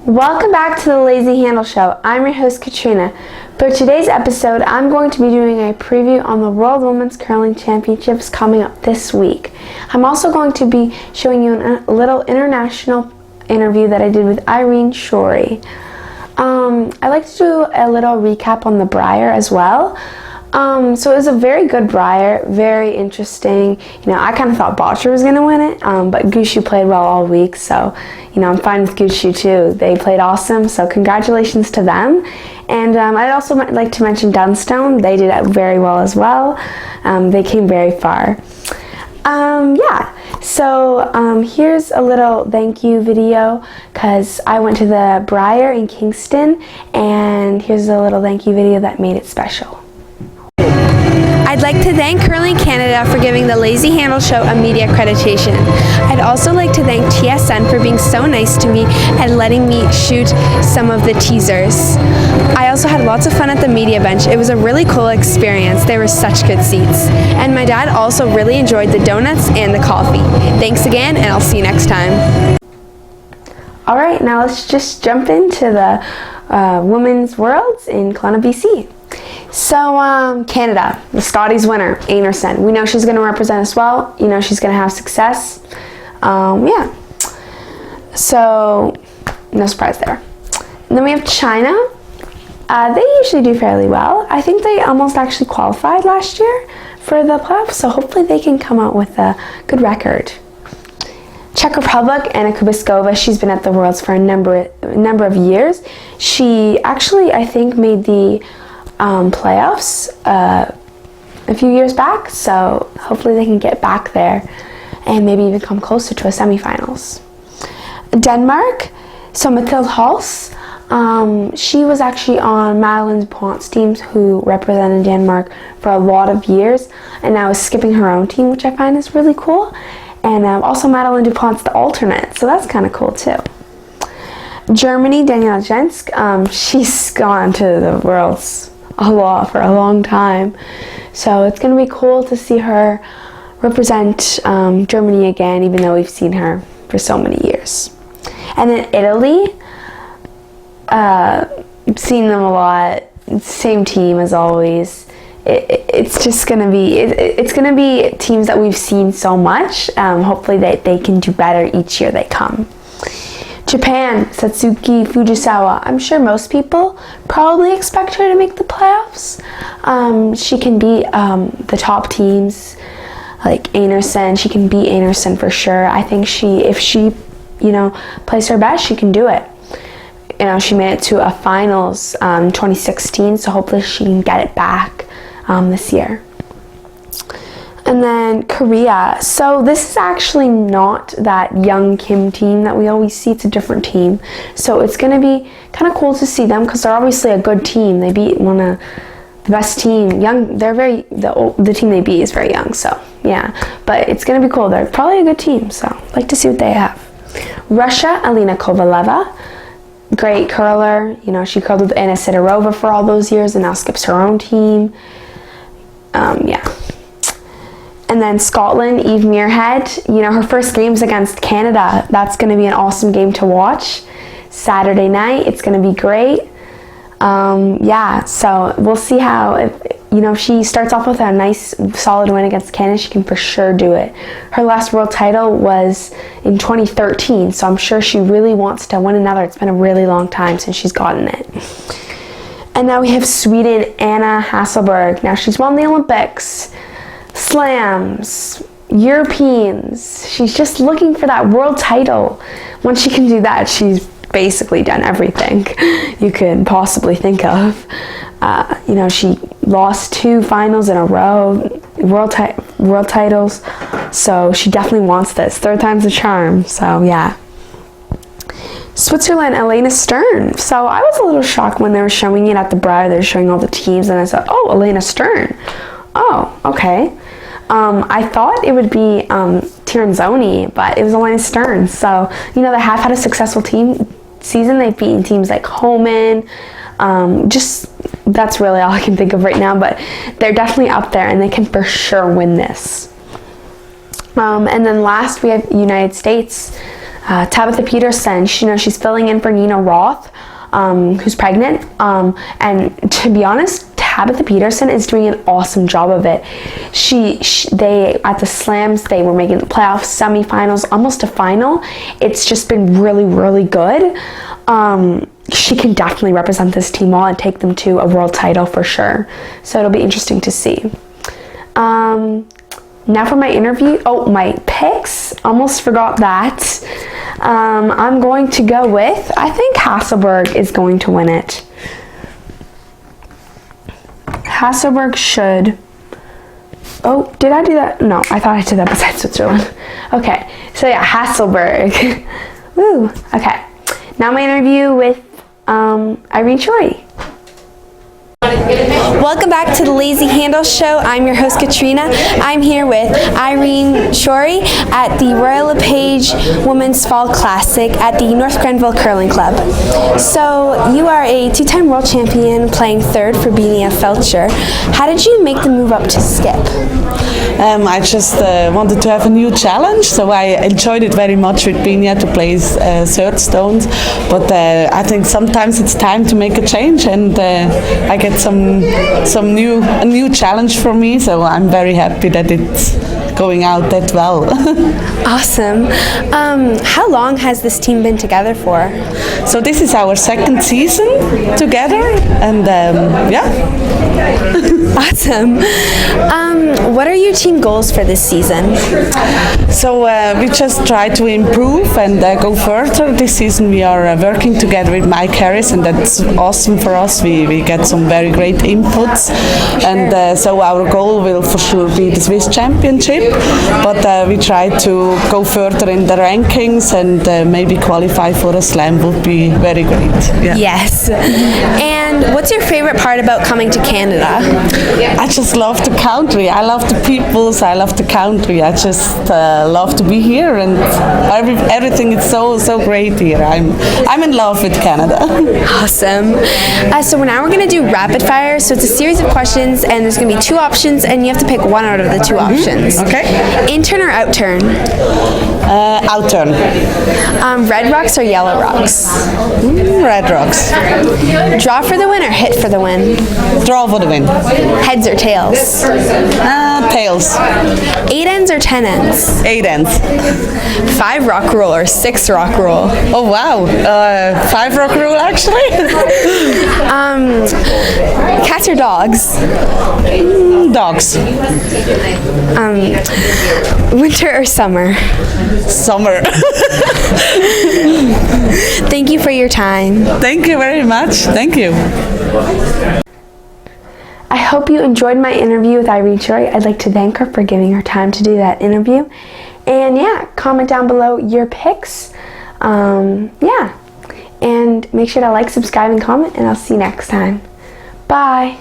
Welcome back to the Lazy Handle Show. I'm your host, Katrina. For today's episode, I'm going to be doing a preview on the World Women's Curling Championships coming up this week. I'm also going to be showing you a little international interview that I did with Irene Schori. I like to do a little recap on the Brier as well. So it was a very good Brier, very interesting. I kind of thought Botcher was going to win it, but Gushu played well all week, so, I'm fine with Gushu too. They played awesome, so congratulations to them. And I'd also like to mention Dunstone. They did it very well as well. They came very far. So here's a little thank you video because I went to the Brier in Kingston, and here's a little thank you video that made it special. I'd like to thank Curling Canada for giving the Lazy Handle Show a media accreditation. I'd also like to thank TSN for being so nice to me and letting me shoot some of the teasers. I also had lots of fun at the media bench. It was a really cool experience. There were such good seats. And my dad also really enjoyed the donuts and the coffee. Thanks again, and I'll see you next time. Alright, now let's just jump into the Women's Worlds in Kelowna, BC. So, Canada, the Scotties winner, Einarson. We know she's going to represent us well. She's going to have success. So, no surprise there. And then we have China. They usually do fairly well. I think they almost actually qualified last year for the playoffs, so hopefully they can come out with a good record. Czech Republic, Anna Kubiskova, she's been at the Worlds for a number of years. She actually, I think, made the playoffs a few years back, so hopefully they can get back there and maybe even come closer to a semifinals. Denmark, so Mathilde Hals, she was actually on Madeleine Dupont's teams, who represented Denmark for a lot of years, and now is skipping her own team, which I find is really cool. And also Madeleine Dupont's the alternate, so that's kind of cool too. Germany, Daniela Jensk, she's gone to the Worlds for a long time, so it's going to be cool to see her represent Germany again, even though we've seen her for so many years. And then Italy, I've seen them a lot. Same team as always. It's just going to be it's going to be teams that we've seen so much. Hopefully they can do better each year they come. Japan, Satsuki Fujisawa. I'm sure most people probably expect her to make the playoffs. She can beat the top teams like Einarson. She can beat Einarson for sure. I think if she plays her best, she can do it. She made it to a finals 2016, so hopefully she can get it back this year. And then Korea. So this is actually not that young Kim team that we always see. It's a different team. So it's going to be kind of cool to see them because they're obviously a good team. They beat one of the best team. The team they beat is very young. So yeah, but it's going to be cool. They're probably a good team. So I'd like to see what they have. Russia, Alina Kovaleva. Great curler. She curled with Anna Sidorova for all those years and now skips her own team. And then Scotland, Eve Muirhead, her first game's against Canada. That's going to be an awesome game to watch. Saturday night, it's going to be great. So we'll see how, if she starts off with a nice, solid win against Canada, she can for sure do it. Her last world title was in 2013, so I'm sure she really wants to win another. It's been a really long time since she's gotten it. And now we have Sweden, Anna Hasselberg. Now she's won the Olympics, slams, Europeans. She's just looking for that world title. Once she can do that, she's basically done everything you could possibly think of. She lost 2 finals in a row, world titles, so she definitely wants this. 3rd time's a charm, so yeah. Switzerland, Elena Stern. So I was a little shocked when they were showing it at the Brier. They were showing all the teams, and I said, oh, Elena Stern. Oh, okay. I thought it would be Tiranzoni, but it was Elena Stern. So, they have had a successful team season. They've beaten teams like Homan. That's really all I can think of right now, but they're definitely up there, and they can for sure win this. And then last, we have United States. Tabitha Peterson, she's filling in for Nina Roth, who's pregnant. And to be honest, Tabitha Peterson is doing an awesome job of it. They at the slams, they were making the playoffs, semifinals, almost a final. It's just been really, really good. She can definitely represent this team well and take them to a world title for sure. So it'll be interesting to see. Now for my interview. Oh, my picks. Almost forgot that. I'm going to go with, I think Hasselberg is going to win it. Hasselberg should. Oh, did I do that? No, I thought I did that besides Switzerland. Okay, so yeah, Hasselberg. Woo. Okay, now my interview with Irene Schori. Welcome back to the Lazy Handle Show. I'm your host, Katrina. I'm here with Irene Schori at the Royal LePage Women's Fall Classic at the North Grenville Curling Club. So you are a two-time world champion playing third for Benia Felcher. How did you make the move up to skip? I just wanted to have a new challenge, so I enjoyed it very much with Benia to play third stones. But I think sometimes it's time to make a change, and I get a new challenge for me. So I'm very happy that it's going out that well. Awesome. How long has this team been together for? So this is our second season together, and yeah. Awesome. What are your team goals for this season? So we just try to improve and go further. This season we are working together with Mike Harris, and that's awesome for us. We get some very great inputs, and so our goal will for sure be the Swiss Championship, but we try to go further in the rankings, and maybe qualify for a slam would be very great. Yeah. Yes. And what's your favorite part about coming to Canada? I just love the country. I love the peoples. I love the country. I just love to be here, and everything is so great here. I'm in love with Canada. Awesome. So now we're going to do rapid fire. So it's a series of questions, and there's going to be two options, and you have to pick one out of the two options. Okay. In-turn or out-turn? Out-turn. Red rocks or yellow rocks? Red rocks. Draw for the win or hit for the win? Draw for the win. Heads or tails? Tails. 8 ends or 10 ends? 8 ends. 5 rock rule or 6 rock rule? Oh wow, 5 rock rule actually. Cats or dogs? Dogs. Winter or summer? Summer. Thank you for your time. Thank you very much. Thank you. I hope you enjoyed my interview with Irene Schori. I'd like to thank her for giving her time to do that interview. And yeah, comment down below your picks. Yeah. And make sure to like, subscribe, and comment, and I'll see you next time. Bye.